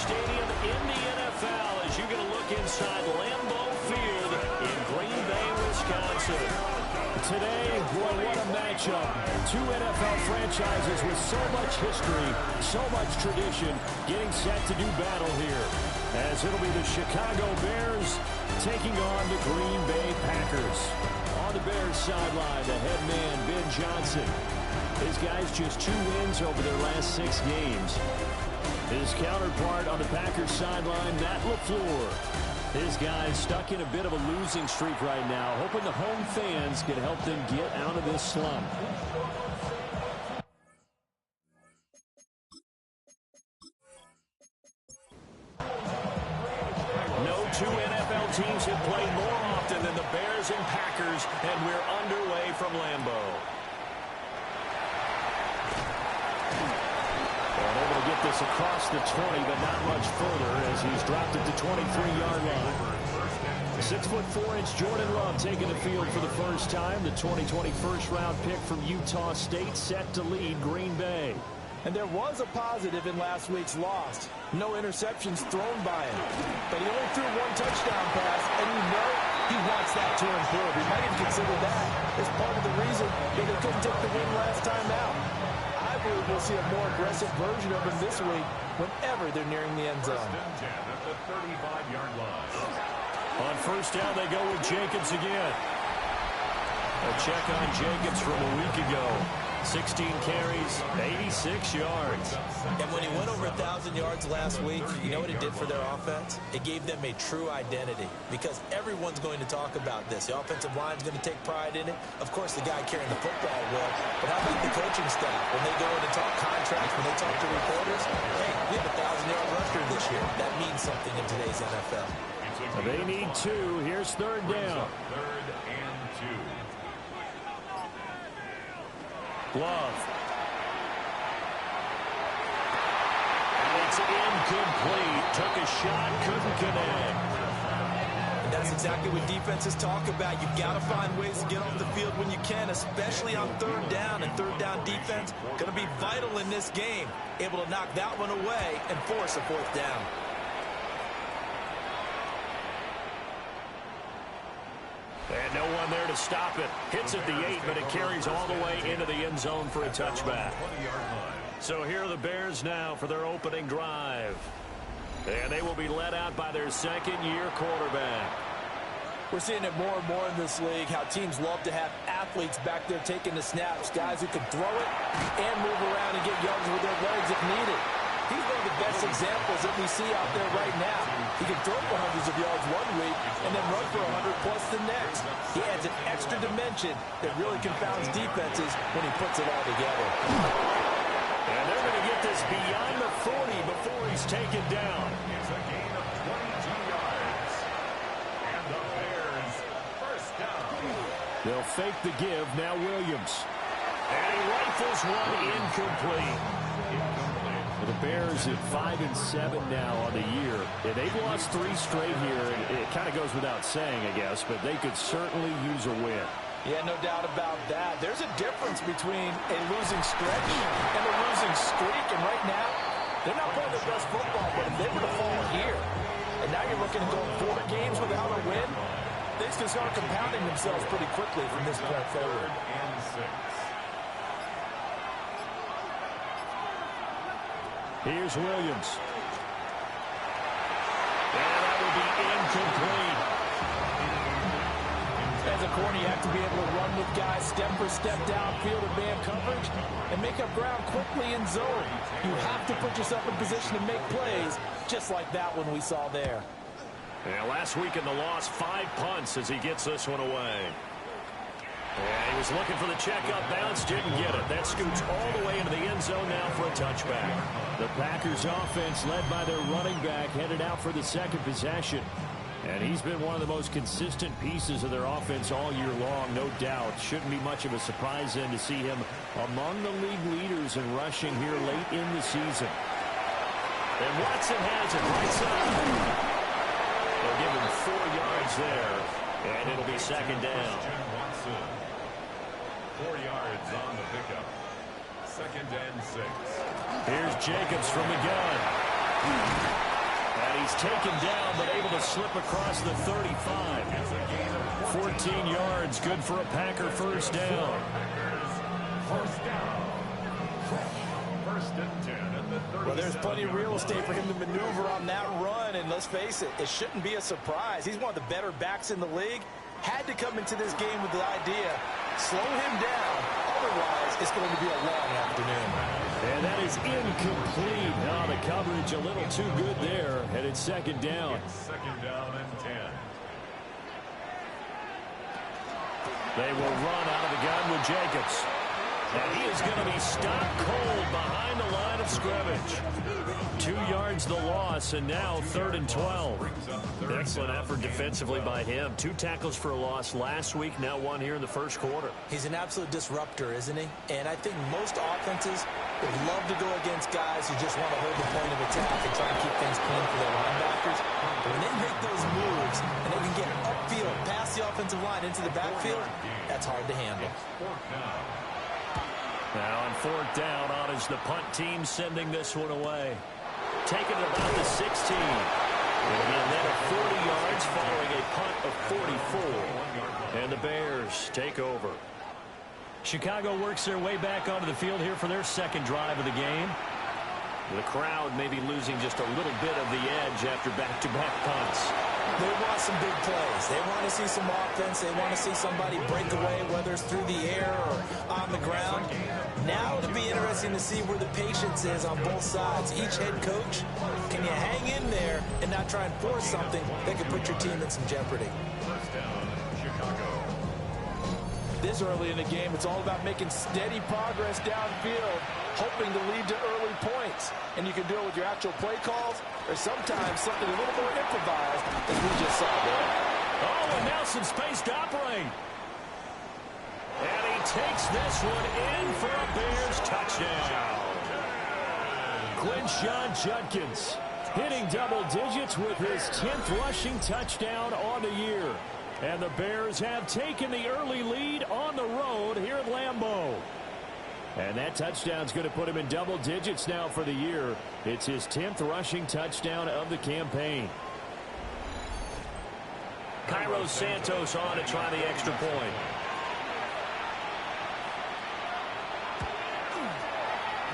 stadium in the NFL as you get a look inside Lambeau Field in Green Bay, Wisconsin. Today, boy, what a matchup. Two NFL franchises with so much history, so much tradition, getting set to do battle here. As it'll be the Chicago Bears taking on the Green Bay Packers. On the Bears sideline, the head man, Ben Johnson. His guys just 2 wins over their last 6 games. His counterpart on the Packers sideline, Matt LaFleur. His guys stuck in a bit of a losing streak right now, hoping the home fans can help them get out of this slump. No two NFL teams have played more often than the Bears and Packers, and we're underway from Lambeau. Able to get this across the 20, but not much further as he's dropped it to 23-yard line. 6'4" Jordan Love taking the field for the first time. The 2020 first-round pick from Utah State set to lead Green Bay. And there was a positive in last week's loss. No interceptions thrown by him. But he only threw 1 touchdown pass, and you know he wants that to improve. He might even consider that as part of the reason that they couldn't take the win last time out. I believe we'll see a more aggressive version of him this week whenever they're nearing the end zone. At the 35-yard line. On first down, they go with Jacobs again. A check on Jacobs from a week ago. 16 carries, 86 yards. And when he went over 1,000 yards last week, you know what it did for their offense? It gave them a true identity because everyone's going to talk about this. The offensive line's going to take pride in it. Of course, the guy carrying the football will. But how about the coaching staff? When they go in and talk contracts, when they talk to reporters, hey, we have a 1,000-yard rusher this year. That means something in today's NFL. They need 2. Here's third down. 3rd and 2. Love. And it's incomplete. Took a shot, couldn't connect. And that's exactly what defenses talk about. You've got to find ways to get off the field when you can, especially on 3rd down. And 3rd down defense going to be vital in this game. Able to knock that one away and force a 4th down. And no one there to stop it. Hits at the 8, but it carries all the way into the end zone for a touchback. So here are the Bears now for their opening drive. And they will be led out by their second-year quarterback. We're seeing it more and more in this league, how teams love to have athletes back there taking the snaps, guys who can throw it and move around and get yards with their legs if needed. He's one of the best examples that we see out there right now. He can throw for hundreds of yards one week and then run for 100+ the next. He adds an extra dimension that really confounds defenses when he puts it all together. And they're going to get this beyond the 40 before he's taken down. It's a gain of 22 yards. And the Bears first down. They'll fake the give. Now Williams. And he rifles one incomplete. The Bears at 5-7 now on the year. And they've lost 3 straight here. And it kind of goes without saying, I guess, but they could certainly use a win. Yeah, no doubt about that. There's a difference between a losing stretch and a losing streak. And right now, they're not playing their best football, but if they were to fall here, and now you're looking at going 4 games without a win, things can start compounding themselves pretty quickly from this point forward. 3rd and 6. Here's Williams. And that will be incomplete. As a corner, you have to be able to run with guys step for step downfield in man coverage and make up ground quickly in zone. You have to put yourself in position to make plays, just like that one we saw there. Yeah, last week in the loss, 5 punts as he gets this one away. Yeah, he was looking for the checkup bounce, didn't get it. That scoots all the way into the end zone now for a touchback. The Packers offense led by their running back headed out for the second possession. And he's been one of the most consistent pieces of their offense all year long, no doubt. Shouldn't be much of a surprise then to see him among the league leaders in rushing here late in the season. And Watson has it right side. They'll give him 4 yards there, and it'll be second down. 4 yards on the pickup. 2nd and 6. Here's Jacobs from the gun. And he's taken down, but able to slip across the 35. 14 yards, good for a Packer first down. First down. First and 10 at the 37. Well, there's plenty of real estate for him to maneuver on that run, and let's face it, it shouldn't be a surprise. He's one of the better backs in the league. Had to come into this game with the idea, slow him down, otherwise it's going to be a long afternoon. And that is incomplete. Now the coverage a little too good there, and it's second down. It's second down and 10. They will run out of the gun with Jacobs. And he is going to be stopped cold behind the line of scrimmage. 2 yards the loss, and now 3rd and 12. Excellent effort defensively by him. 2 tackles for a loss last week, now 1 here in the first quarter. He's an absolute disruptor, isn't he? And I think most offenses would love to go against guys who just want to hold the point of attack and try to keep things clean for their linebackers. But when they make those moves and they can get upfield past the offensive line into the backfield, that's hard to handle. Now on 4th down, on is the punt team sending this one away. Taking it about the 16. It'll be a net of 40 yards following a punt of 44. And the Bears take over. Chicago works their way back onto the field here for their second drive of the game. The crowd may be losing just a little bit of the edge after back-to-back punts. They want some big plays. They want to see some offense. They want to see somebody break away, whether it's through the air or on the ground. Now it'll be interesting to see where the patience is on both sides. Each head coach, can you hang in there and not try and force something that could put your team in some jeopardy? First down, Chicago. This early in the game, it's all about making steady progress downfield, hoping to lead to early points. And you can do it with your actual play calls or sometimes something a little more improvised, as we just saw there. Oh, and now some space to operate. And he takes this one in for a Bears touchdown. Quinshon Judkins hitting double digits with his 10th rushing touchdown on the year. And the Bears have taken the early lead on the road here at Lambeau. And that touchdown's going to put him in double digits now for the year. It's his 10th rushing touchdown of the campaign. Cairo Santos on to try the extra point.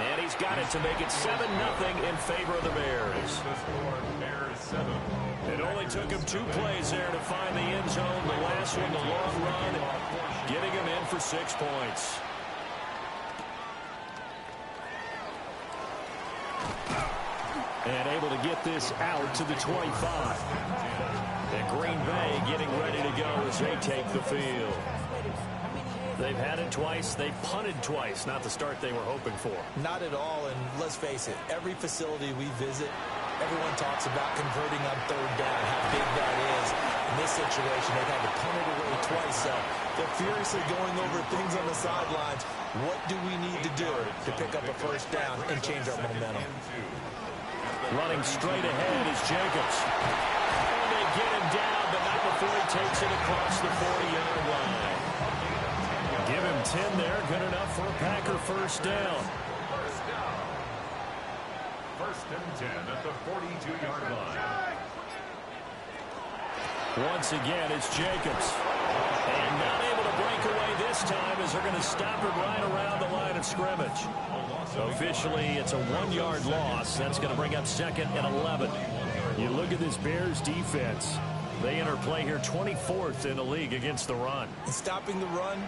And he's got it to make it 7-0 in favor of the Bears. It only took him 2 plays there to find the end zone. The last one, the long run, getting him in for 6 points. And able to get this out to the 25. And Green Bay getting ready to go as they take the field. They've had it twice. They've punted twice. Not the start they were hoping for. Not at all, and let's face it, every facility we visit, everyone talks about converting on 3rd down, how big that is. In this situation, they've had to punt it away twice, so they're furiously going over things on the sidelines. What do we need to do to pick up a first down and change our momentum? Running straight ahead is Jacobs. And they get him down, but not before he takes it across the 40-yard line. Give him 10 there, good enough for a Packer first down. First and 10 at the 42-yard line. Once again, it's Jacobs. And not able to break away this time as they're going to stop him right around the line of scrimmage. Officially, it's a 1-yard loss. That's going to bring up 2nd and 11. You look at this Bears defense. They enter play here 24th in the league against the run. And stopping the run,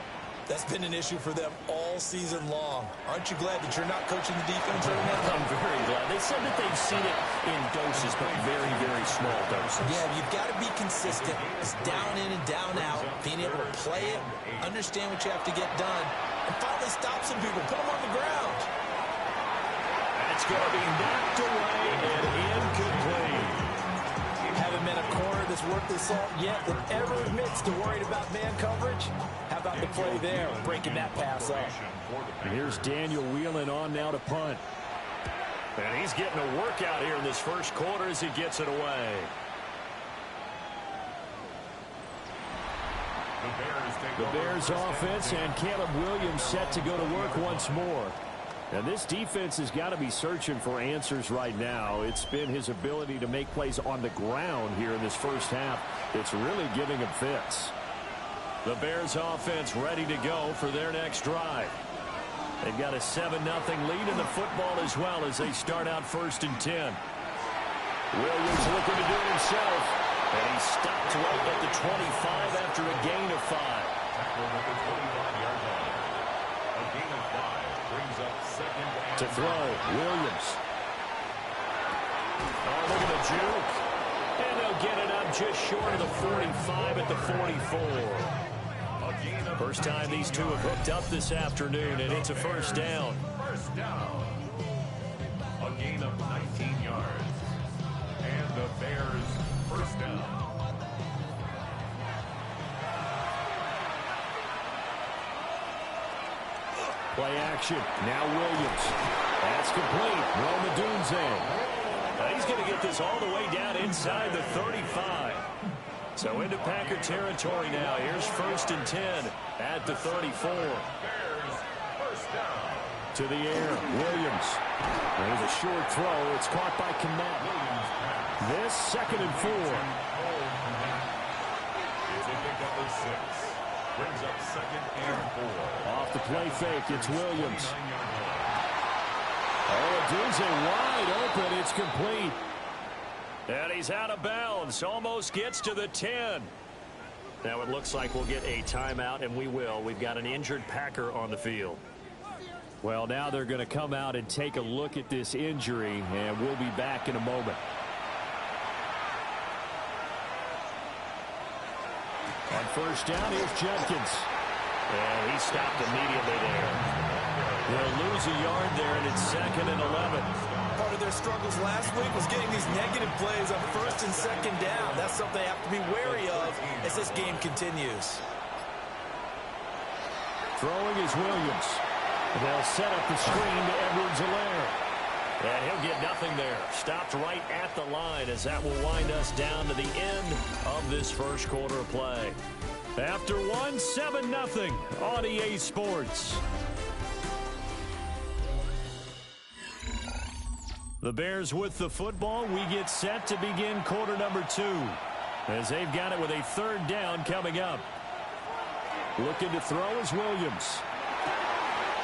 that's been an issue for them all season long. Aren't you glad that you're not coaching the defense right now? I'm very glad. They said that they've seen it in doses, but very, very small doses. Yeah, you've got to be consistent. It's down in and down out. Being able to play it, understand what you have to get done, and finally stop some people, put them on the ground. That's going to be knocked away and incomplete. Haven't been a corner that's worth the salt yet that ever admits to worried about man coverage. How about the play there, breaking that pass up? And here's Daniel Whelan on now to punt. And he's getting a workout here in this first quarter as he gets it away. The Bears take The Bears offense and Caleb Williams set to go to work once more. And this defense has got to be searching for answers right now. It's been his ability to make plays on the ground here in this first half that's really giving him fits. The Bears offense ready to go for their next drive. They've got a 7-0 lead in the football as well as they start out 1st and 10. Williams looking to do it himself. And he stopped right at the 25 after a gain of 5. To throw, Williams. Oh, look at the juke. And they'll get it up just short of the 45 at the 44. First time these two have hooked up this afternoon, and it's a first down. First down. A gain of 19 yards. And the Bears first down. Play action. Now Williams. That's complete. Romadunze. He's going to get this all the way down inside the 35. So into Packer territory now. Here's 1st and 10 at the 34. Bears first down. To the air. Williams. There's a short throw. It's caught by Kmet. This 2nd and 4. It's a pickup of 6. Brings up 2nd and 4. Off the play fake, it's Williams. Dunze wide open, it's complete. And he's out of bounds, almost gets to the 10. Now it looks like we'll get a timeout, and we will. We've got an injured Packer on the field. Well, now they're going to come out and take a look at this injury, and we'll be back in a moment. On first down, here's Jenkins. And he stopped immediately there. They'll lose a yard there, and it's 2nd and 11. Part of their struggles last week was getting these negative plays on 1st and 2nd down. That's something they have to be wary of as this game continues. Throwing is Williams. They'll set up the screen to Edwards-Helaire. And he'll get nothing there. Stopped right at the line as that will wind us down to the end of this first quarter of play. After one, 7-0 on EA Sports. The Bears with the football. We get set to begin quarter number 2 as they've got it with a 3rd down coming up. Looking to throw is Williams.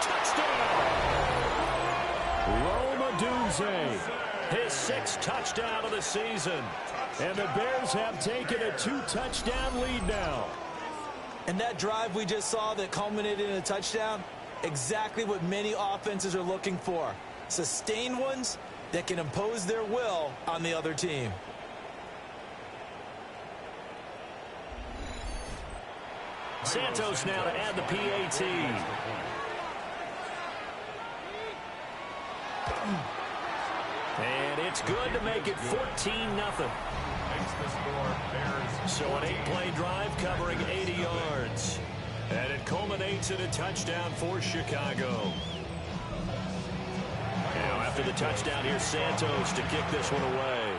Touchdown! Romadunze, his 6th touchdown of the season. And the Bears have taken a 2-touchdown lead now. And that drive we just saw that culminated in a touchdown, exactly what many offenses are looking for. Sustained ones that can impose their will on the other team. Santos now to add the PAT. And it's good to make it 14-0. So an 8-play drive covering 80 yards. And it culminates in a touchdown for Chicago. Now after the touchdown, here's Santos to kick this one away.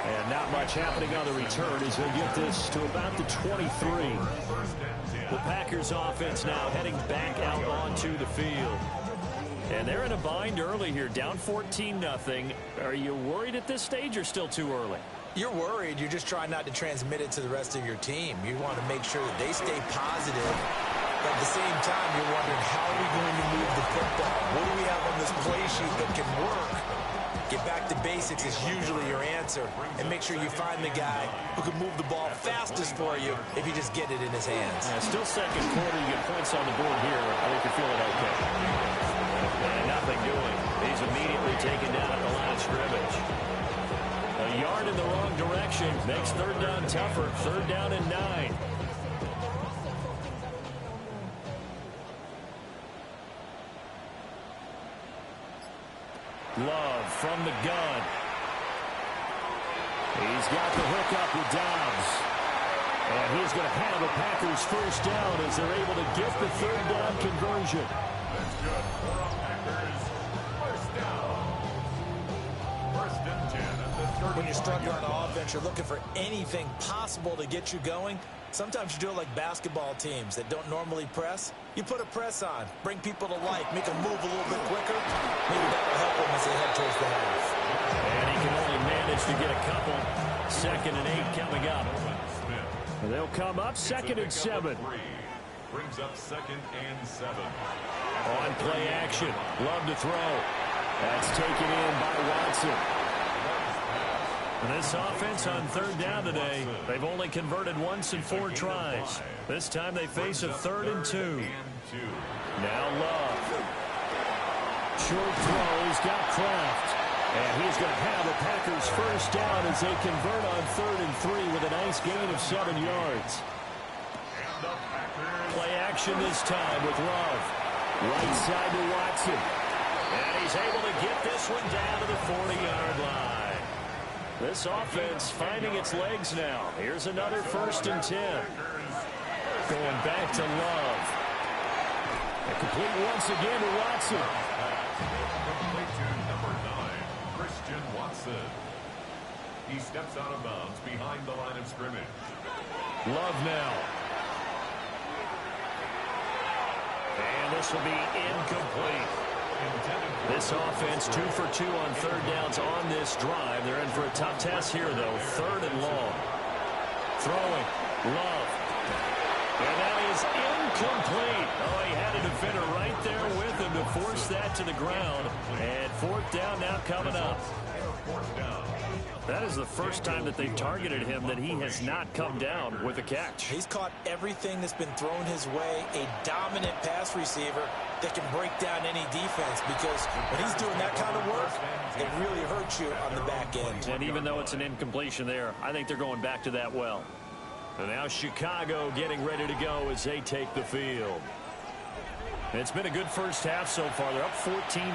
And not much happening on the return as they get this to about the 23. The Packers offense now heading back out onto the field. And they're in a bind early here, down 14-0. Are you worried at this stage or still too early? You're worried. You're just trying not to transmit it to the rest of your team. You want to make sure that they stay positive. But at the same time, you're wondering, how are we going to move the football? What do we have on this play sheet that can work? Get back to basics is usually your answer. And make sure you find the guy who can move the ball fastest for you if you just get it in his hands. Yeah, still second quarter. You get points on the board here. I think you're feeling okay. And nothing doing. He's immediately taken down at the line of scrimmage. A yard in the wrong direction makes 3rd down tougher. 3rd down and 9. Love from the gun. He's got the hook up with Dobbs. And he's going to have the Packers first down as they're able to get the 3rd down conversion. That's good for a Packers first down. 1st and 10 at the 35. when you're struggling on offense, you're looking for anything possible to get you going. Sometimes you do it like basketball teams that don't normally press. You put a press on, bring people to life, make them move a little bit quicker. Maybe that will help them as they head towards the half. And he can only manage to get a couple. 2nd and 8 coming up. And they'll come up 2nd and 7. Brings up 2nd and 7. On play action. Love to throw. That's taken in by Watson. And this offense on 3rd down today, they've only converted once in 4 tries. This time they face a 3rd and 2. Now Love. Short throw. He's got Kraft. And he's going to have the Packers first down as they convert on 3rd and 3 with a nice gain of 7 yards. Play action this time with Love. Right side to Watson. And he's able to get this one down to the 40-yard line. This offense finding its legs now. Here's another 1st and 10. Going back to Love. And complete once again to Watson. Complete to number 9, Christian Watson. He steps out of bounds behind the line of scrimmage. Love now. And this will be incomplete. This offense 2 for 2 on 3rd downs on this drive. They're in for a tough test here, though. 3rd and long. Throwing. Love. And that is incomplete. Oh, he had a defender right there with him to force that to the ground. And 4th down now coming up. 4th down. That is the first time that they've targeted him that he has not come down with a catch. He's caught everything that's been thrown his way. A dominant pass receiver that can break down any defense, because when he's doing that kind of work, it really hurts you on the back end. And even though it's an incompletion there, I think they're going back to that well. And now Chicago getting ready to go as they take the field. It's been a good first half so far. They're up 14-0.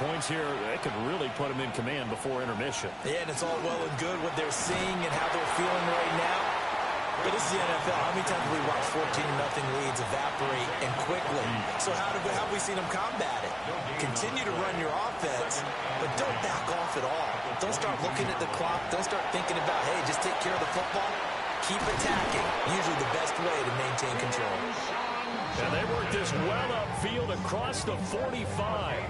Points here, they could really put them in command before intermission. Yeah, and it's all well and good what they're seeing and how they're feeling right now. But this is the NFL. How many times have we watched 14-0 leads evaporate and quickly? So how have we seen them combat it? Continue to run your offense, but don't back off at all. Don't start looking at the clock. Don't start thinking about, hey, just take care of the football. Keep attacking. Usually the best way to maintain control. And they work this well upfield across the 45.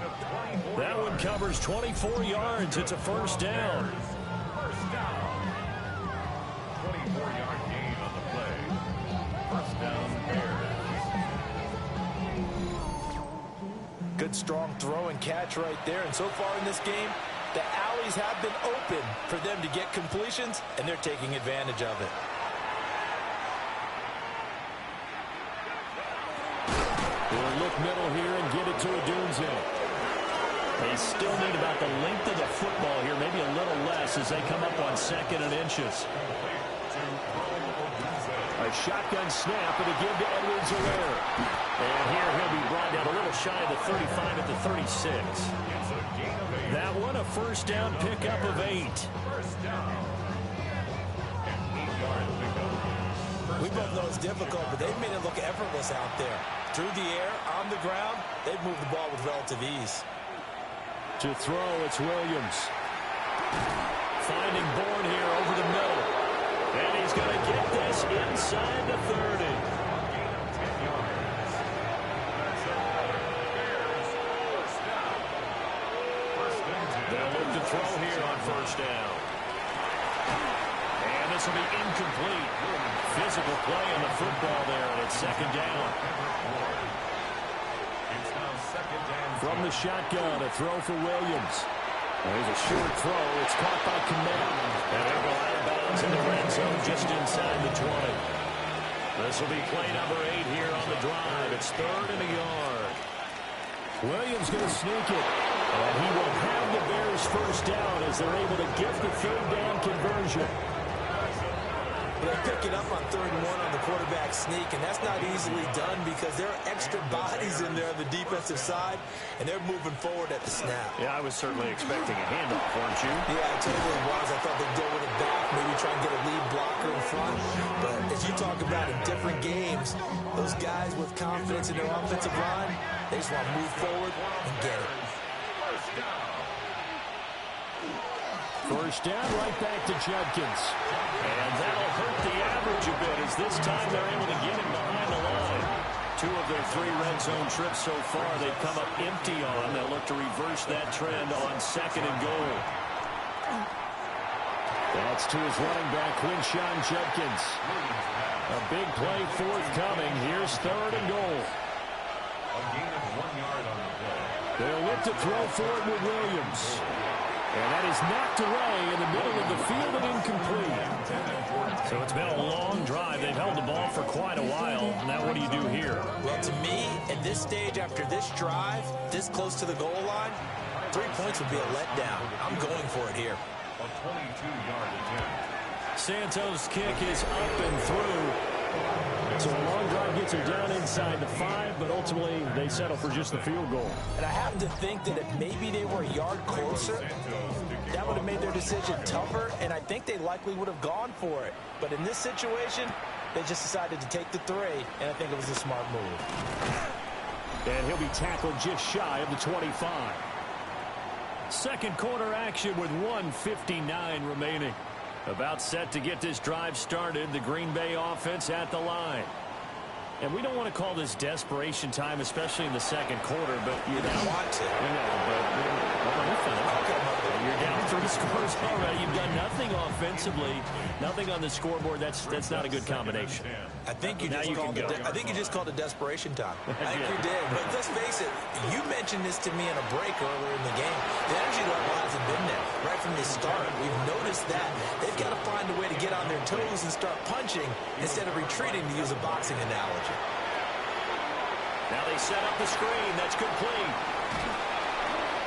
That one covers 24 yards. It's a 1st down. 24-yard gain on the play. 1st down, Bears. Good strong throw and catch right there. And so far in this game, the alleys have been open for them to get completions, and they're taking advantage of it. They'll look middle here and get it to Odunze. They still need about the length of the football here, maybe a little less as they come up on 2nd and inches. A shotgun snap and a give to Edwards-Helaire. And here he'll be brought down a little shy of the 35 at the 36. That one a 1st down pickup of 8. We both know it's difficult, but they've made it look effortless out there. Through the air, on the ground, they've moved the ball with relative ease. To throw, it's Williams. Finding Bourne here over the middle. And he's going to get this inside the 30. They'll look to throw here on 1st down. And this will be incomplete. Physical play on the football there, and it's 2nd down. From the shotgun, a throw for Williams. There's a short throw. It's caught by Kmet. And they'll go out of bounds in the red zone just inside the 20. This will be play number 8 here on the drive. It's 3rd and a yard. Williams going to sneak it. And he will have the Bears first down as they're able to get the 3rd down conversion. They pick it up on 3rd and 1 on the quarterback sneak, and that's not easily done because there are extra bodies in there on the defensive side, and they're moving forward at the snap. Yeah, I was certainly expecting a handoff, weren't you? Yeah, I totally was. I thought they'd go with it back, maybe try and get a lead blocker in front. But as you talk about in different games, those guys with confidence in their offensive line, they just want to move forward and get it. 1st first down, right back to Judkins. And that'll hurt the average a bit as this time they're able to get him behind the line. 2 of their 3 red zone trips so far they've come up empty on. They'll look to reverse that trend on 2nd and goal. That's to his running back, Quinshawn Judkins. A big play forthcoming. Here's 3rd and goal. A gain of 1 yard on the play. They'll look to throw for it with Williams. And that is knocked away in the middle of the field and incomplete. So it's been a long drive. They've held the ball for quite a while. Now what do you do here? Well, to me, at this stage, after this drive, this close to the goal line, 3 points would be a letdown. I'm going for it here. A 22-yard attempt. Santos' kick is up and through. So a long drive gets them down inside the 5, but ultimately they settle for just the field goal. And I have to think that if maybe they were a yard closer, that would have made their decision tougher, and I think they likely would have gone for it. But in this situation, they just decided to take the 3, and I think it was a smart move. And he'll be tackled just shy of the 25. Second quarter action with 1:59 remaining. About set to get this drive started, the Green Bay offense at the line. And we don't want to call this desperation time, especially in the second quarter, but you don't want to. I know, but you're down 3 scores already. You've done nothing offensively, nothing on the scoreboard. That's not a good combination. I think you just called it desperation time. I think you did. But let's face it, you mentioned this to me in a break earlier in the game. The energy level hasn't been there right from the start. We've noticed that. They've got to find a way to get on their toes and start punching instead of retreating, to use a boxing analogy. Now they set up the screen. That's complete.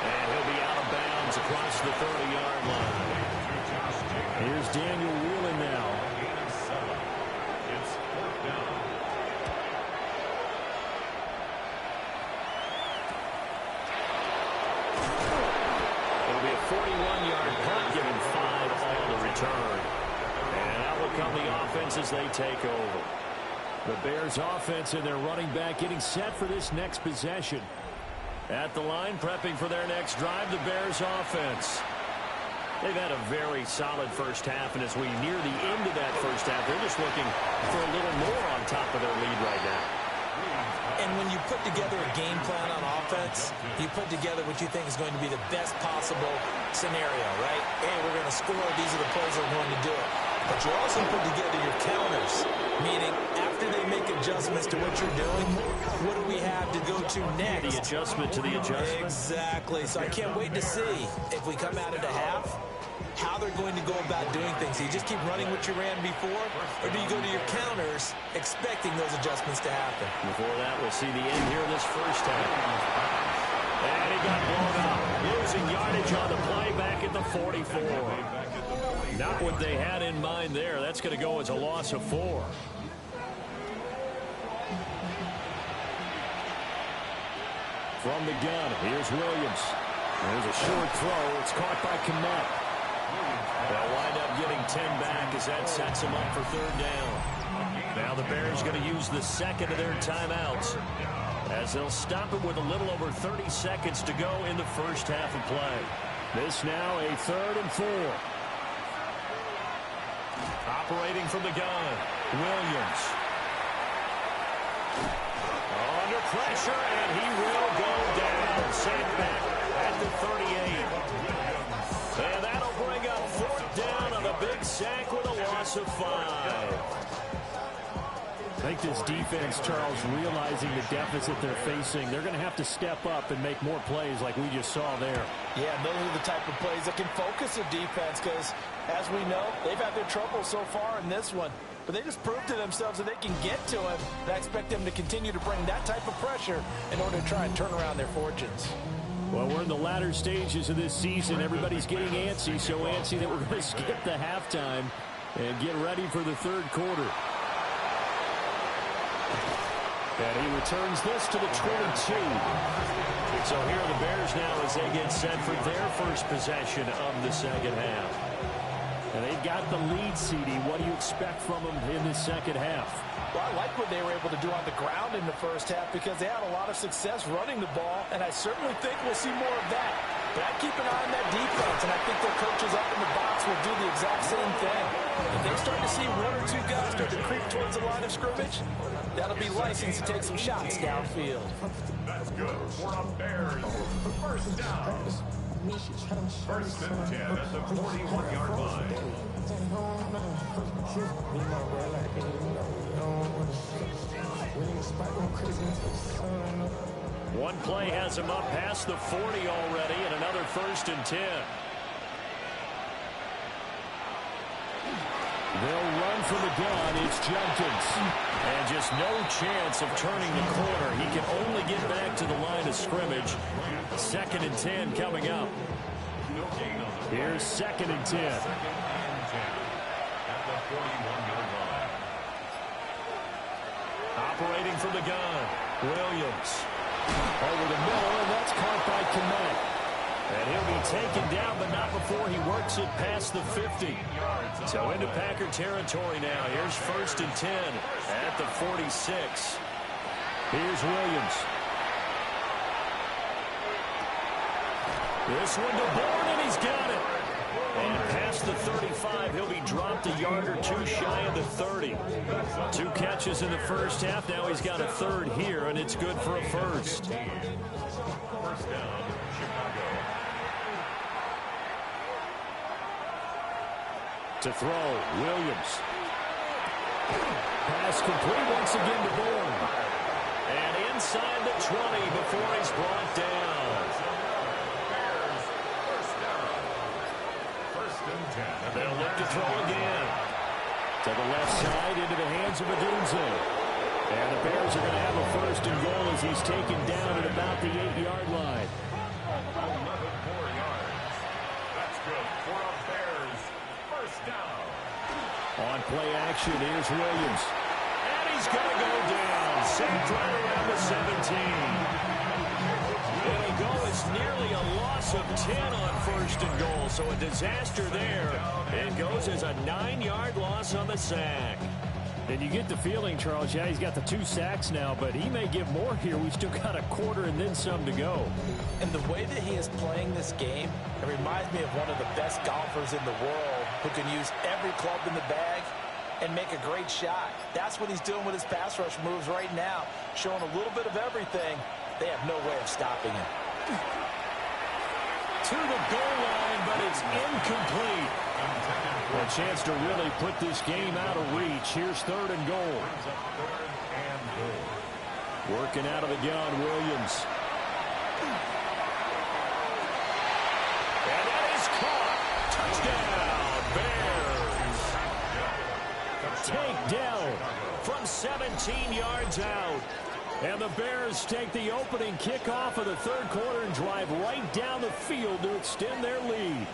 And he'll be out of bounds across the 30-yard line. Here's Daniel Whelan now. It's 4th down. It'll be a 41-yard punt, giving 5 all the return. And out will come the offense as they take over. The Bears offense and their running back getting set for this next possession. At the line, prepping for their next drive, the Bears offense. They've had a very solid first half, and as we near the end of that first half, they're just looking for a little more on top of their lead right now. And when you put together a game plan on offense, you put together what you think is going to be the best possible scenario, right? Hey, we're going to score. These are the plays that are going to do it. But you also put together your counters, meaning after they make adjustments to what you're doing, what do we have to go to next? The adjustment to the adjustment. Exactly. So I can't wait to see if we come out of the half, how they're going to go about doing things. Do you just keep running what you ran before, or do you go to your counters expecting those adjustments to happen? Before that, we'll see the end here of this first half. And he got blown up. Losing yardage on the play back at the 44. Not what they had in mind there. That's going to go as a loss of 4. From the gun, here's Williams. There's a short throw. It's caught by Kmet. They'll wind up getting 10 back as that sets them up for 3rd down. Now the Bears going to use the second of their timeouts as they'll stop it with a little over 30 seconds to go in the first half of play. This now a 3rd and 4. Operating from the gun, Williams. Under pressure, and he will go down. Sent back at the 38. And that'll bring up 4th down on a big sack with a loss of 5. I think this defense, Charles, realizing the deficit they're facing, they're going to have to step up and make more plays like we just saw there. Yeah, those are the type of plays that can focus a defense because, as we know, they've had their trouble so far in this one. But they just proved to themselves that they can get to him. And I expect them to continue to bring that type of pressure in order to try and turn around their fortunes. Well, we're in the latter stages of this season. Everybody's getting antsy, so antsy that we're going to skip the halftime and get ready for the 3rd quarter. And he returns this to the 22. So here are the Bears now as they get set for their first possession of the second half. And they've got the lead, CD. What do you expect from them in the second half? Well, I like what they were able to do on the ground in the first half because they had a lot of success running the ball, and I certainly think we'll see more of that. But I keep an eye on that defense, and I think their coaches up in the box will do the exact same thing. If they start to see one or two guys start to creep towards the line of scrimmage, that'll be license to take some shots downfield. That's good for the Bears. First down. First and 10 at the 41-yard line. One play has him up past the 40 already, and another first and 10. They'll run from the gun. It's Jenkins. And just no chance of turning the corner. He can only get back to the line of scrimmage. Second and 10 coming up. Here's second and 10. At the 41-yard line. Operating from the gun, Williams. Over the middle, and that's caught by Kmet. And he'll be taken down, but not before he works it past the 50. So into Packer territory now. Here's first and 10 at the 46. Here's Williams. This one to Bourne, and he's got it. And past the 35, he'll be dropped a yard or two shy of the 30. 2 catches in the first half. Now he's got a third here, and it's good for a first. First down, Chicago. To throw, Williams. Pass complete once again to Bourne. And inside the 20 before he's brought down. They'll look to throw again. To the left side, into the hands of Adunze. And the Bears are going to have a first and goal as he's taken down at about the 8-yard line. 11 more yards. That's good for the Bears. First down. On play action, here's Williams. And he's going to go down. Sacked right around the 17. It'll go as nearly a loss of 10 on first and goal. So a disaster there. It goes as a 9-yard loss on the sack. And you get the feeling, Charles, yeah, he's got the 2 sacks now, but he may give more here. We've still got a quarter and then some to go. And the way that he is playing this game, it reminds me of one of the best golfers in the world who can use every club in the bag and make a great shot. That's what he's doing with his pass rush moves right now, showing a little bit of everything. They have no way of stopping him. To the goal line, but it's incomplete. A chance to really put this game out of reach. Here's third and goal. Working out of the gun, Williams. And that is caught. Touchdown, Bears. Takedown from 17 yards out. And the Bears take the opening kickoff of the third quarter and drive right down the field to extend their lead.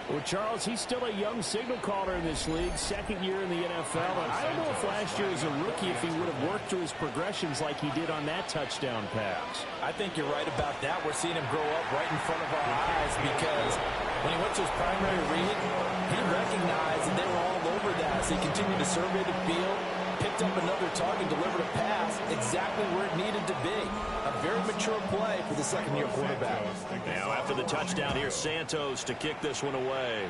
Well, Charles, he's still a young signal caller in this league, second year in the NFL. And I don't know if last year as a rookie if he would have worked through his progressions like he did on that touchdown pass. I think you're right about that. We're seeing him grow up right in front of our eyes because when he went to his primary read, he recognized that they were all over that as he continued to survey the field, picked up another target, delivered a pass exactly where it needed to be. A very mature play for the second-year quarterback. Now after the touchdown, here's Santos to kick this one away.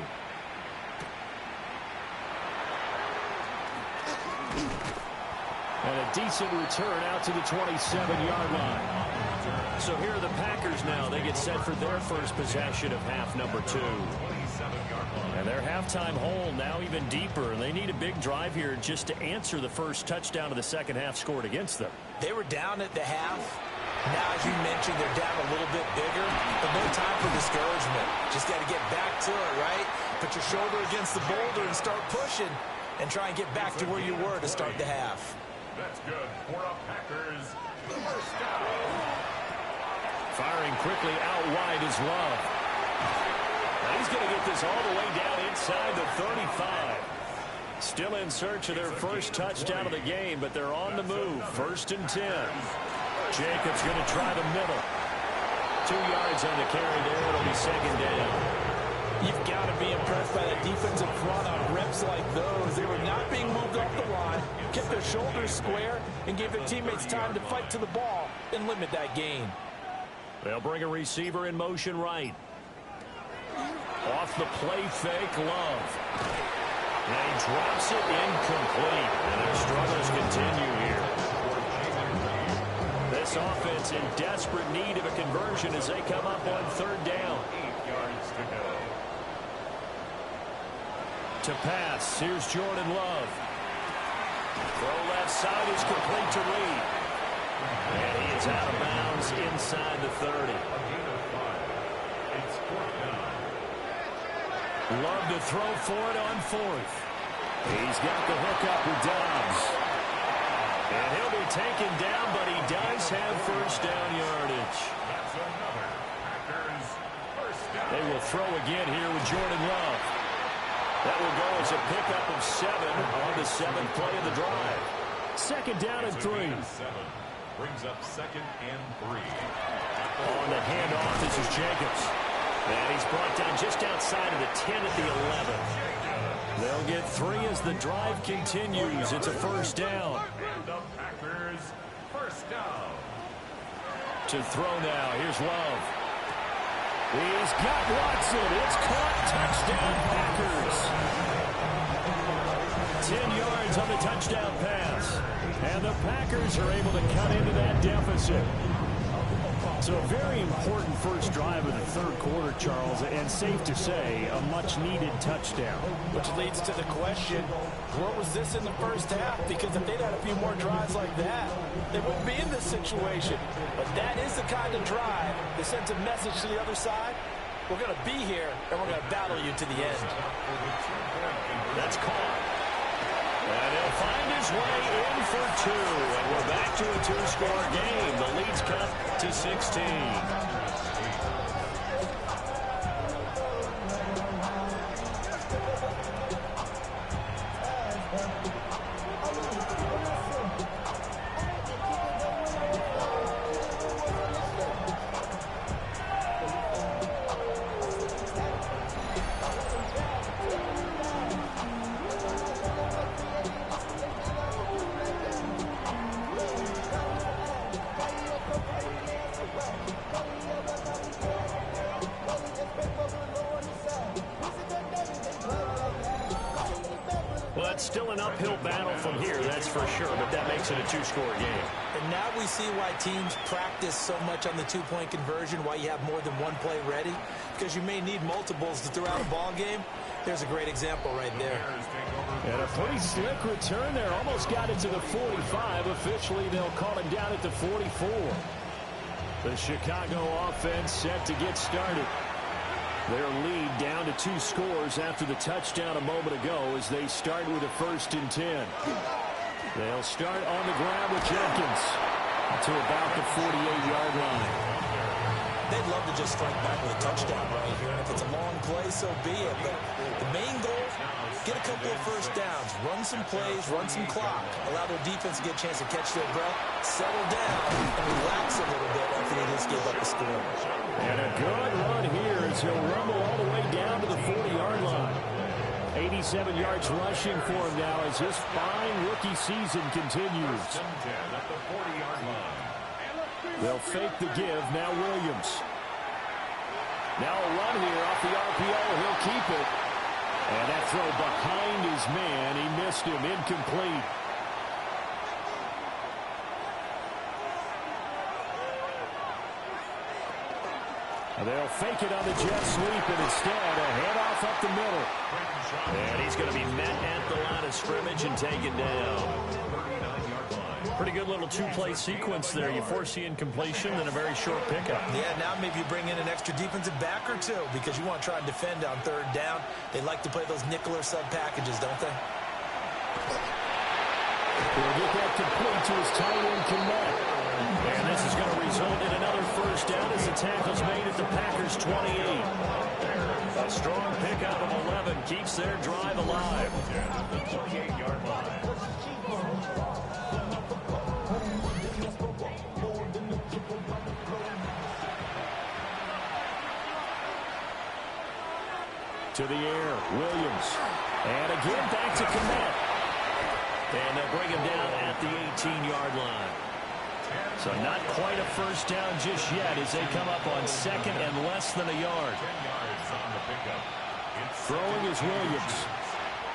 And a decent return out to the 27-yard line. So here are the Packers now. They get set for their first possession of half number 2. And their halftime hole now even deeper. And they need a big drive here just to answer the first touchdown of the second half scored against them. They were down at the half. Now, as you mentioned, they're down a little bit bigger, but no time for discouragement. Just got to get back to it, right? Put your shoulder against the boulder and start pushing and try and get back to where you were to start the half. That's good for the Packers. First down. Firing quickly out wide is Love. Now he's going to get this all the way down inside the 35. Still in search of their first touchdown of the game, but they're on the move. First and 10. Jacobs going to try the middle. 2 yards on the carry there. It'll be second down. You've got to be impressed by that defensive front on reps like those. They were not being moved off the line, kept their shoulders square, and gave their teammates time to fight to the ball and limit that gain. They'll bring a receiver in motion right. Off the play fake, Love. And he drops it incomplete. And their struggles continue here. This offense in desperate need of a conversion as they come up on third down. 8 yards to go. To pass, here's Jordan Love. Throw left side is complete to Reed. And he is out of bounds inside the 30. A gain of 5. It's 4th down. Love to throw for it on 4th. He's got the hookup with Dobbs. And he'll be taken down, but he does have first down yardage. That's another Packers first down. They will throw again here with Jordan Love. That will go as a pickup of 7 on the 7th play of the drive. Second down and 3. 7 brings up 2nd and 3. On the handoff, this is Jacobs. And he's brought down just outside of the 10 at the 11. They'll get 3 as the drive continues. It's a first down. And the Packers first down. To throw now, here's Love. He's got Watson. It's caught. Touchdown, Packers. 10 yards on the touchdown pass. And the Packers are able to cut into that deficit. So a very important first drive of the third quarter, Charles, and safe to say, a much-needed touchdown. Which leads to the question, where was this in the first half? Because if they'd had a few more drives like that, they wouldn't be in this situation. But that is the kind of drive that sends a message to the other side. We're going to be here, and we're going to battle you to the end. That's caught. And he'll find his way in for 2. And we're back to a 2-score game. The lead's cut to 16. Still an uphill battle from here, that's for sure, but that makes it a 2-score game. And now we see why teams practice so much on the two-point conversion, why you have more than one play ready, because you may need multiples to throw out a ball game. There's a great example right there. And a pretty slick return there. Almost got it to the 45. Officially, they'll call it down at the 44. The Chicago offense set to get started. Their lead down to 2 scores after the touchdown a moment ago as they start with a 1st and 10. They'll start on the ground with Jenkins to about the 48-yard line. They'd love to just strike back with a touchdown right here. And if it's a long play, so be it. But the main goal, get a couple of first downs, run some plays, run some clock, allow their defense to get a chance to catch their breath, settle down, and relax a little bit after they just gave up the score. And a good run here as he'll rumble all the way down to the 40-yard line. 87 yards rushing for him now as his fine rookie season continues. They'll fake the give. Now Williams. Now a run here off the RPO. He'll keep it. And that throw behind his man. He missed him. Incomplete. They'll fake it on the jet sweep, and instead a handoff up the middle. And he's going to be met at the line of scrimmage and taken down. Pretty good little 2-play sequence there. You foresee incompletion and a very short pickup. Yeah, now maybe you bring in an extra defensive back or 2 because you want to try and defend on 3rd down. They like to play those nickel or sub packages, don't they? He'll get that complete to his tight end, Kmet. And this is going to result in another first down as the tackle's made at the Packers' 28. A strong pickup of 11 keeps their drive alive. 28-yard line. To the air, Williams. And again back to Kmet. And they'll bring him down at the 18-yard line. So not quite a first down just yet as they come up on second and less than a yard. 10 yards on the pickup. Throwing is Williams.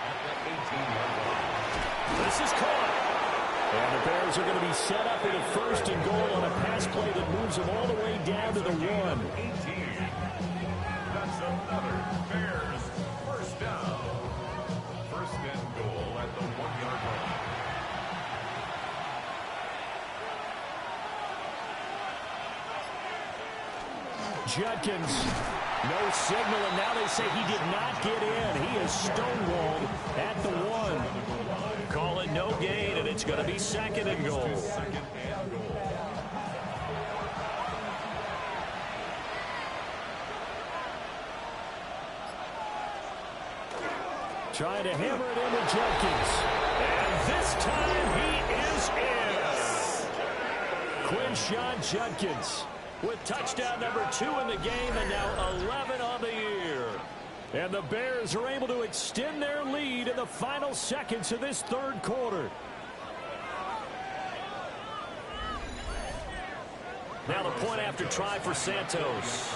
At the 18-yard line. This is caught. And the Bears are going to be set up with a first and goal on a pass play that moves them all the way down to the 1. 18. That's another Bears first down. First and goal at the 1-yard line. Judkins, no signal, and now they say he did not get in. He is stonewalled at the 1. Call it no gain, and it's going to be second and goal. Trying to hammer it into Judkins. And this time he is in. Quinshon Judkins with touchdown number 2 in the game and now 11 on the year. And the Bears are able to extend their lead in the final seconds of this third quarter. Now the point after try for Santos.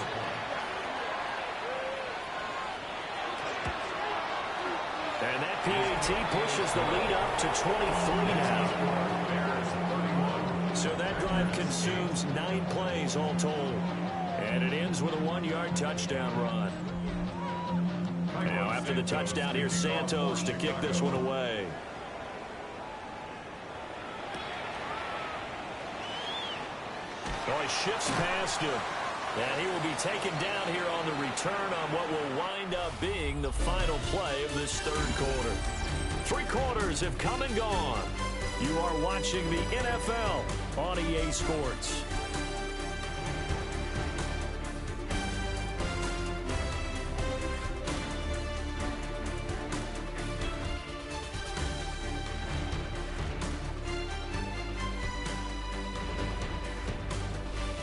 And that PAT pushes the lead up to 23 now. So that drive consumes 9 plays all told. And it ends with a 1-yard touchdown run. Now after the touchdown, here's Santos to kick this one away. Oh, he shifts past him. And he will be taken down here on the return on what will wind up being the final play of this third quarter. 3 quarters have come and gone. You are watching the NFL on EA Sports.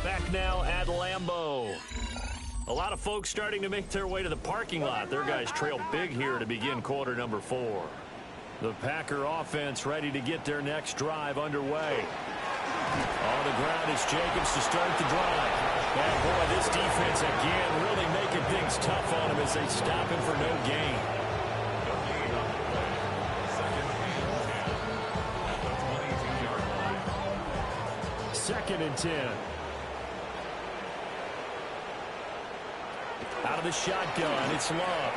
Back now at Lambeau. A lot of folks starting to make their way to the parking lot. Their guys trail big here to begin quarter number 4. The Packer offense ready to get their next drive underway. On the ground is Jacobs to start the drive. And boy, this defense again really making things tough on him as they stop him for no gain. Second and 10. Out of the shotgun, it's Love.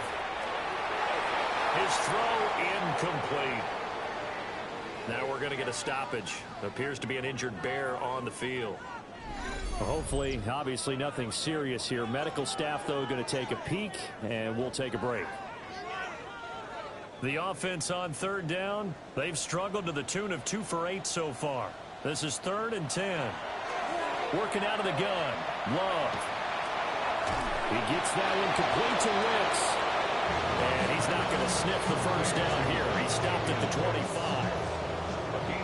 His throw incomplete. Now we're going to get a stoppage. Appears to be an injured Bear on the field. Hopefully, obviously nothing serious here. Medical staff, though, going to take a peek, and we'll take a break. The offense on third down, they've struggled to the tune of 2 for 8 so far. This is 3rd and 10. Working out of the gun, Love. He gets that one complete to Wicks. And he's not going to sniff the first down here. He stopped at the 25.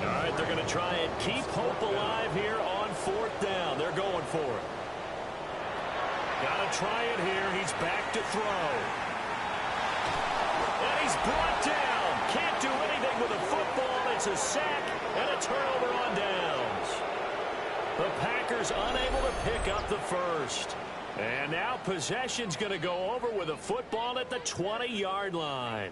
All right, they're going to try and keep hope alive here on 4th down. They're going for it. Got to try it here. He's back to throw. And he's brought down. Can't do anything with the football. It's a sack and a turnover on downs. The Packers unable to pick up the first. And now possession's going to go over with a football at the 20-yard line.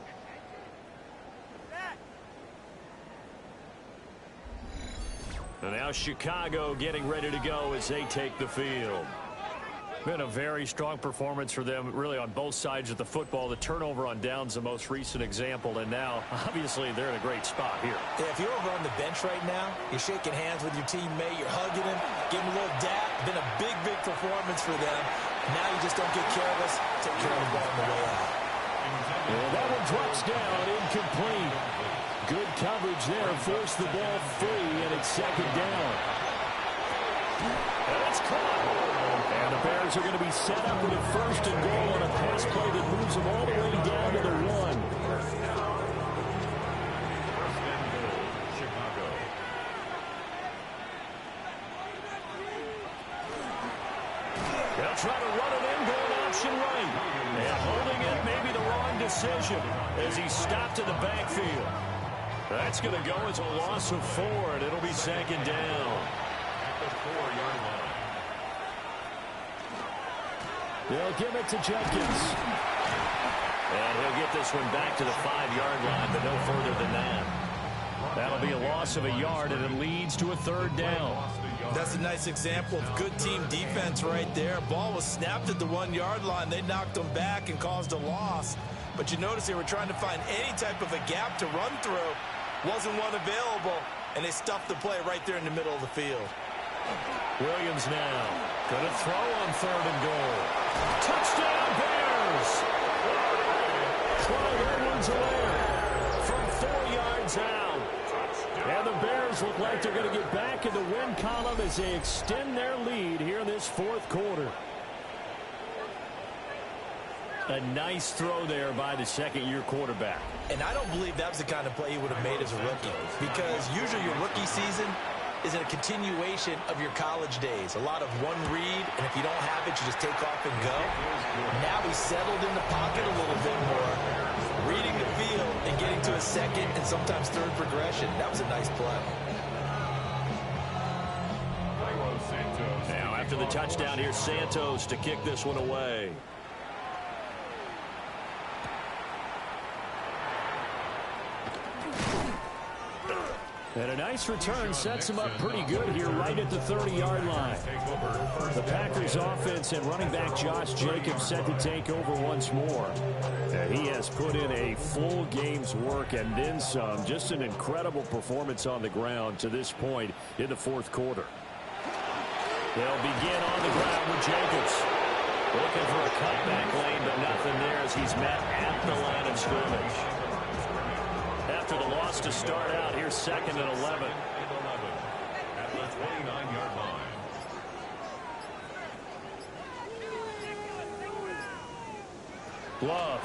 And now Chicago getting ready to go as they take the field. Been a very strong performance for them, really, on both sides of the football. The turnover on downs, the most recent example, and now, obviously, they're in a great spot here. Yeah, if you're over on the bench right now, you're shaking hands with your teammate, you're hugging him, giving him a little dap. Been a big, big performance for them. Now you just don't get careless. Take care of the ball on the way out. Well, that one drops down, incomplete. Good coverage there, forced the ball free, and it's 2nd down. And it's caught. And the Bears are going to be set up with a 1st and goal on a pass play that moves them all the way down to the 1. First and goal, Chicago. They'll try to run it in, going option right. And holding it may be the wrong decision as he stopped in the backfield. That's going to go as a loss of 4, and it'll be 2nd down. the 4-yard line. They'll give it to Jenkins. And he'll get this one back to the 5-yard line, but no further than that. That'll be a loss of a yard, and it leads to a 3rd down. That's a nice example of good team defense right there. Ball was snapped at the 1-yard line. They knocked them back and caused a loss. But you notice they were trying to find any type of a gap to run through. Wasn't one available, and they stuffed the play right there in the middle of the field. Williams now going to throw on 3rd and goal. Touchdown, Bears! Clyde Edwards-Helaire from 4 yards out. And the Bears look like they're going to get back in the win column as they extend their lead here in this 4th quarter. A nice throw there by the 2nd-year quarterback. And I don't believe that was the kind of play he would have made as a rookie, because usually your rookie season is a continuation of your college days. A lot of one read, and if you don't have it, you just take off and go. Now he's settled in the pocket a little bit more, reading the field and getting to a 2nd and sometimes 3rd progression. That was a nice play. Now after the touchdown, here's Santos to kick this one away. And a nice return sets him up pretty good here right at the 30-yard line. The Packers offense and running back Josh Jacobs set to take over once more. And he has put in a full game's work and then some. Just an incredible performance on the ground to this point in the 4th quarter. They'll begin on the ground with Jacobs. Looking for a cutback lane, but nothing there as he's met at the line of scrimmage. After the loss to start out, here's 2nd and 11. At the 29-yard line. Love.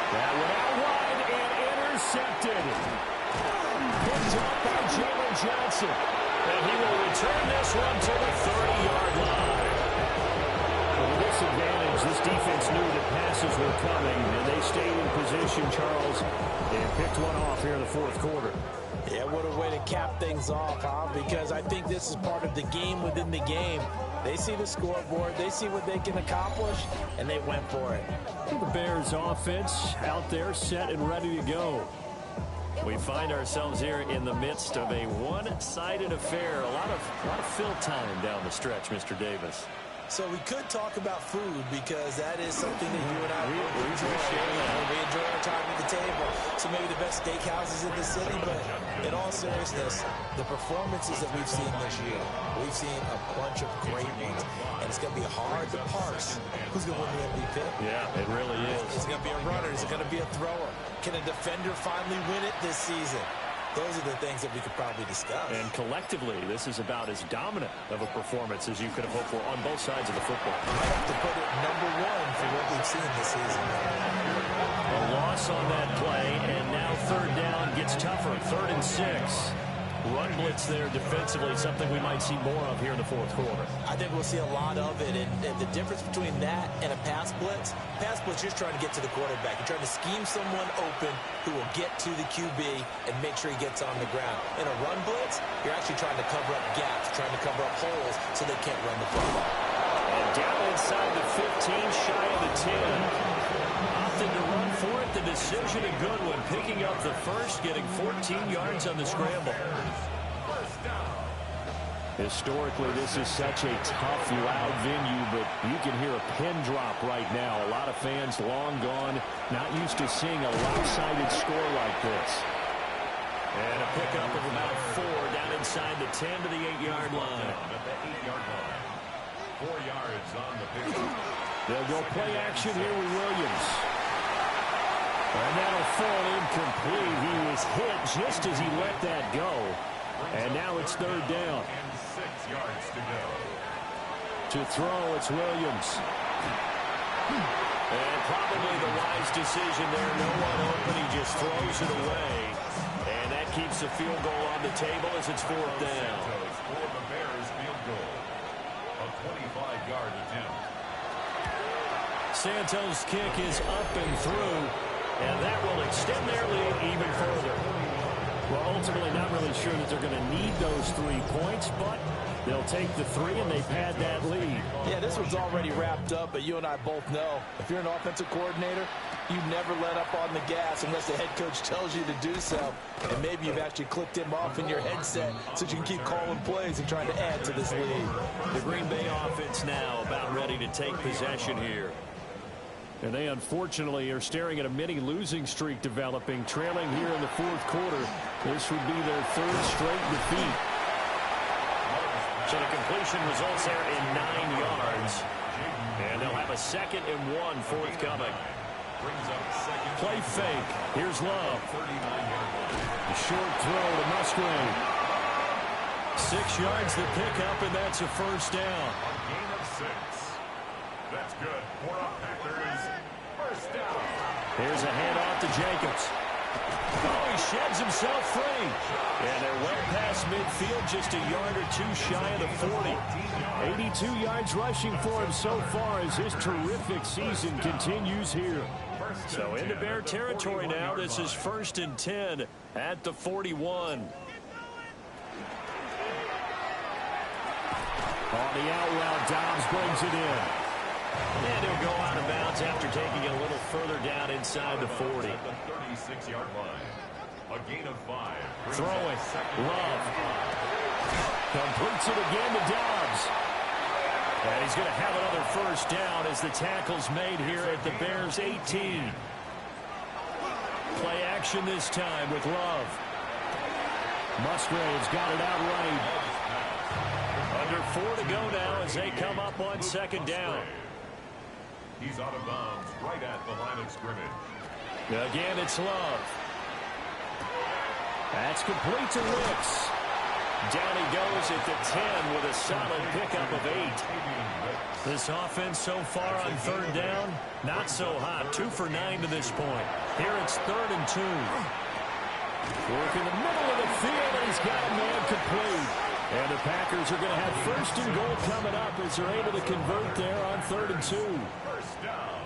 That went out wide and intercepted. Picked up by Jalen Johnson. And he will return this one to the 30-yard line. With this advantage, this defense knew that passes were coming, and they stayed in position, Charles, and picked one off here in the 4th quarter. Yeah, what a way to cap things off, huh? Because I think this is part of the game within the game. They see the scoreboard, they see what they can accomplish, and they went for it. The Bears offense out there set and ready to go. We find ourselves here in the midst of a one-sided affair. A lot of fill time down the stretch, Mr. Davis. So we could talk about food, because that is something that you and I We enjoy. We enjoy our time at the table. So maybe the best steakhouses in the city, but in all seriousness, the performances that we've seen this year, we've seen a bunch of great ones, and it's going to be hard to parse who's going to win the MVP. Yeah, it really is. Is it going to be a runner? Is it going to be a thrower? Can a defender finally win it this season? Those are the things that we could probably discuss. And collectively, this is about as dominant of a performance as you could have hoped for on both sides of the football. You might have to put it #1 for what we've seen this season. A loss on that play, and now 3rd down gets tougher. 3rd and 6. Run blitz there defensively, something we might see more of here in the 4th quarter. I think we'll see a lot of it, and the difference between that and a pass blitz, you're just trying to get to the quarterback. You're trying to scheme someone open who will get to the QB and make sure he gets on the ground. In a run blitz, you're actually trying to cover up gaps, trying to cover up holes so they can't run the football. And down inside the 15, shy of the 10. Opting to run for it, the decision a good one. Picking up the first, getting 14 yards on the scramble. Historically, this is such a tough, loud venue, but you can hear a pin drop right now. A lot of fans long gone, not used to seeing a lopsided score like this. And a pickup of about 4 down inside the 10 to the 8-yard line. At the 8-yard line. 4 yards on the pickup. They'll go play action here with Williams. And that'll fall incomplete. He was hit just as he let that go. And now it's 3rd down. And 6 yards to go. To throw, it's Williams. And probably the wise decision there. No one open. He just throws it away. And that keeps the field goal on the table as it's 4th down. For the Bears field goal. A 25-yard attempt. Santos' kick is up and through. And that will extend their lead even further. Well, ultimately not really sure that they're going to need those 3 points, but they'll take the 3 and they've had that lead. Yeah, this one's already wrapped up, but you and I both know if you're an offensive coordinator, you never let up on the gas unless the head coach tells you to do so. And maybe you've actually clicked him off in your headset so you can keep calling plays and trying to add to this lead. The Green Bay offense now about ready to take possession here. And they unfortunately are staring at a mini losing streak developing, trailing here in the 4th quarter. This would be their 3rd straight defeat. So the completion results there in 9 yards. And they'll have a 2nd and 1 forthcoming. Play fake. Here's Love. A short throw to Musgrave. 6 yards the pickup, and that's a first down. A gain of 6. That's good for a Packers first down. Here's a handoff to Jacobs. Oh, he sheds himself free. And they're well past midfield, just a yard or 2 shy of the 40. 82 yards rushing for him so far as his terrific season continues here. So into Bear territory now. This is 1st and 10 at the 41. On the out route, Dobbs brings it in. And he'll go out of bounds after taking it a little further down inside the 40. The 36-yard line. A gain of 5. Throwing. Love. Completes it again to Dobbs. And he's going to have another first down as the tackle's made here at the Bears' 18. Play action this time with Love. Musgrave's got it outright. Under 4 to go now as they come up on 2nd down. He's out of bounds right at the line of scrimmage. Again, it's Love. That's complete to Wicks. Down he goes at the 10 with a solid pickup of 8. This offense so far on 3rd down, not so hot. 2 for 9 to this point. Here it's 3rd and 2. Work in the middle of the field, and he's got a man complete. And the Packers are going to have 1st and goal coming up as they're able to convert there on 3rd and 2. First down.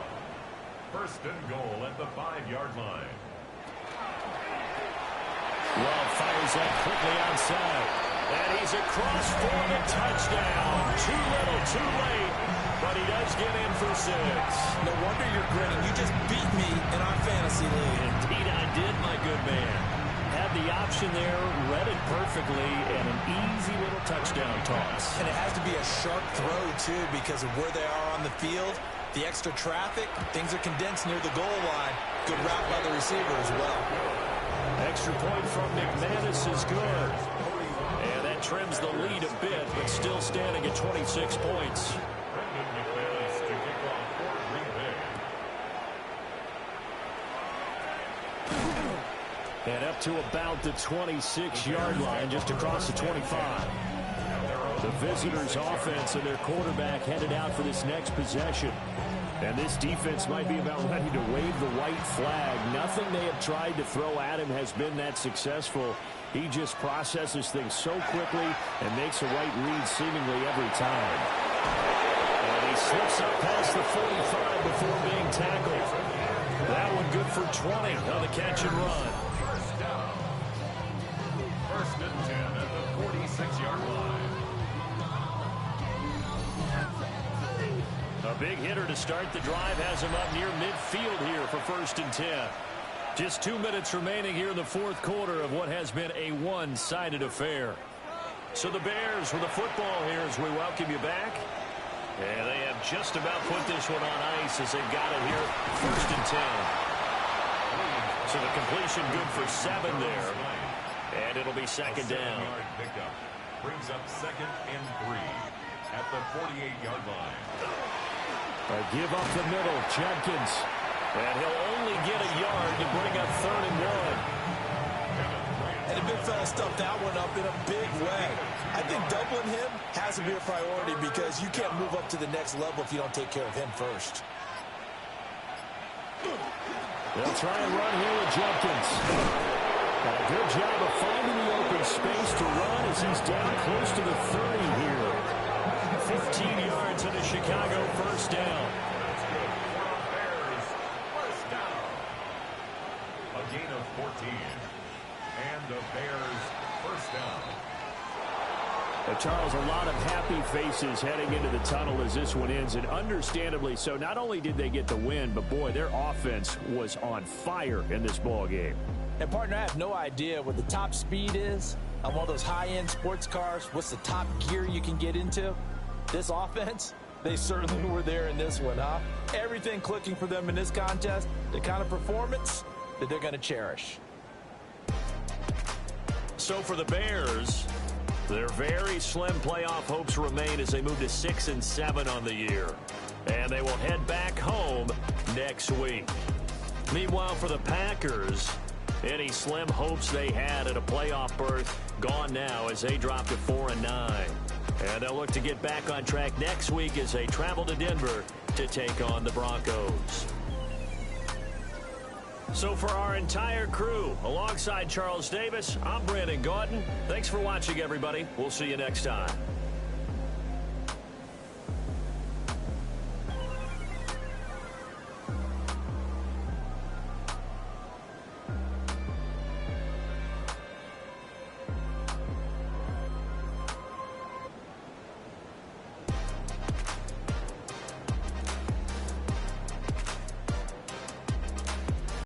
1st and goal at the 5-yard line. Love fires that quickly outside. And he's across for the touchdown. Too little, too late. But he does get in for 6. No wonder you're grinning. You just beat me in our fantasy league. Indeed I did, my good man. Had the option there, read it perfectly, and an easy little touchdown toss. And it has to be a sharp throw, too, because of where they are on the field. The extra traffic, things are condensed near the goal line. Good route by the receiver as well. Extra point from McManus is good. And that trims the lead a bit, but still standing at 26 points. Brendan McManus to kick off for Green Bay. And up to about the 26-yard line, just across the 25. The visitors' offense and their quarterback headed out for this next possession. And this defense might be about ready to wave the white flag. Nothing they have tried to throw at him has been that successful. He just processes things so quickly and makes a right read seemingly every time. And he slips up past the 45 before being tackled. That one good for 20 on the catch and run. First down. 1st and 10 at the 46-yard line. A big hitter to start the drive has him up near midfield here for 1st and 10. Just 2 minutes remaining here in the 4th quarter of what has been a one-sided affair. So the Bears with the football here as we welcome you back. And they have just about put this one on ice as they got it here 1st and 10. So the completion good for 7 there. And it'll be 2nd down. Pickup brings up 2nd and 3 at the 48-yard line. A give up the middle, Jenkins. And he'll only get a yard to bring up 3rd and 1. And the big fella stuffed that one up in a big way. I think doubling him has to be a priority because you can't move up to the next level if you don't take care of him first. They'll try and run here with Jenkins. Got a good job of finding the open space to run as he's down close to the 30 here. 15 yards in a Chicago first down. That's good for the Bears. First down. A gain of 14. And the Bears first down. Charles, a lot of happy faces heading into the tunnel as this one ends, and understandably so. Not only did they get the win, but boy, their offense was on fire in this ball game. And partner, I have no idea what the top speed is on one of those high-end sports cars. What's the top gear you can get into? This offense, they certainly were there in this one, huh? Everything clicking for them in this contest, the kind of performance that they're going to cherish. So for the Bears, their very slim playoff hopes remain as they move to 6-7 on the year. And they will head back home next week. Meanwhile, for the Packers, any slim hopes they had at a playoff berth gone now as they drop to 4-9. And they'll look to get back on track next week as they travel to Denver to take on the Broncos. So for our entire crew, alongside Charles Davis, I'm Brandon Gaudin. Thanks for watching, everybody. We'll see you next time.